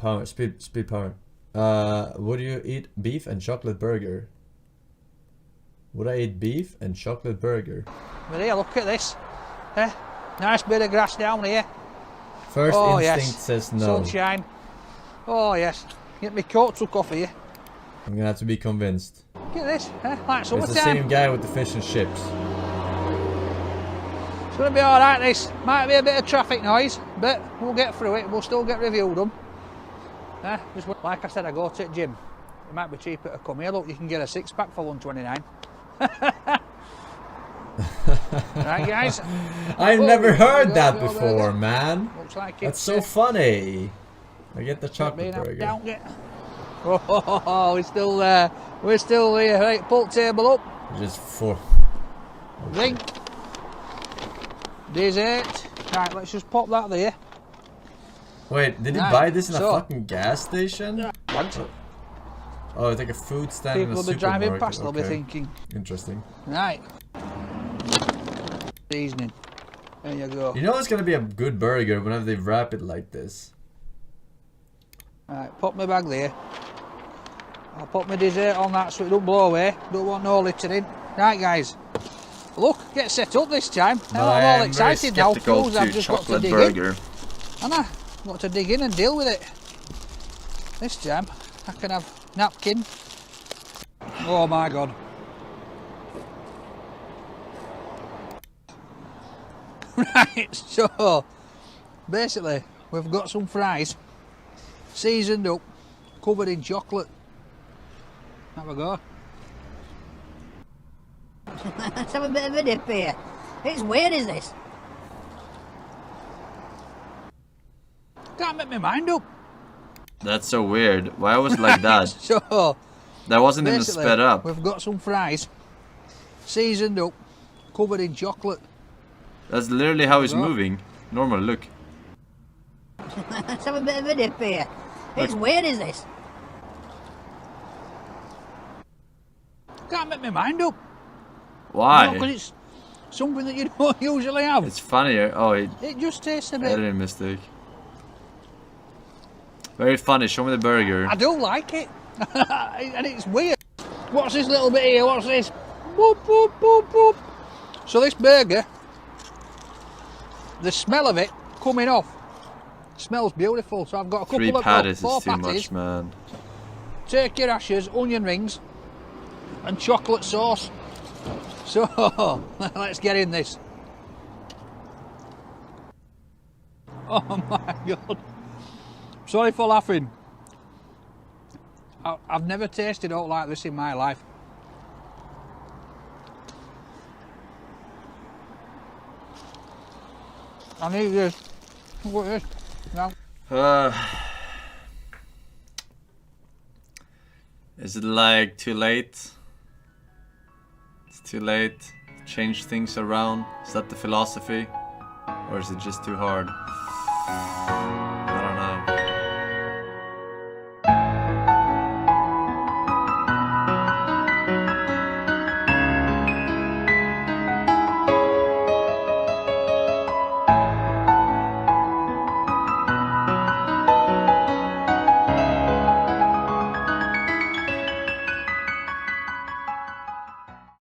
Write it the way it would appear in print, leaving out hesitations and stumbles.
power. Speed power. Would you eat beef and chocolate burger? Would I eat beef and chocolate burger? But here, look at this. Nice bit of grass down here. First instinct says no. Sunshine. Oh yes. Get my coat took off here. I'm gonna have to be convinced. Look at this. Like summertime. It's the same guy with the fish and chips. It's going to be alright this. Might be a bit of traffic noise, but we'll get through it. We'll still get reviewed them. Just like I said, I go to the gym. It might be cheaper to come here. Look, you can get a 6-pack for $129. Right guys? I've never heard that before, man. Looks like that's so funny. I get the chocolate burger. Oh, we're still there. We're still here. Right, pull the table up. Just for drink. Dessert. Right, let's just pop that there. Wait, did you buy this in a fucking gas station? What? Oh, it's like a food stand in a supermarket. People will be driving past, they'll be thinking. Interesting. Right. Seasoning. There you go. You know it's gonna be a good burger whenever they wrap it like this. Right, pop my bag there. I'll put my dessert on that so it don't blow away. Don't want no littering. Right guys. Look, get set up this time. I'm all excited now. I've just got to dig in. And I've got to dig in and deal with it. This time I can have napkin. Oh my god. Right, so basically we've got some fries seasoned up, covered in chocolate. Have a go. Let's have a bit of a dip here. It's weird, is this? Can't make my mind up. That's so weird. Why was it like that? So that wasn't even sped up. We've got some fries seasoned up, covered in chocolate. That's literally how he's moving. Normal, look. Let's have a bit of a dip here. It's weird, is this? Can't make my mind up. Why? Because it's something that you don't usually have. It's funnier. Oh, it just tastes a bit. Editing mistake. Very funny. Show me the burger. I do like it. And it's weird. What's this little bit here? What's this? Boop, boop, boop, boop. So this burger, the smell of it coming off, smells beautiful. So I've got a couple 3 of patties four is too patties, much, man. turkey rashers, onion rings, and chocolate sauce. So let's get in this. Oh my god. Sorry for laughing. I've never tasted out like this in my life. I need this. Look at this. Now. Is it like too late? It's too late to change things around? Is that the philosophy? Or is it just too hard?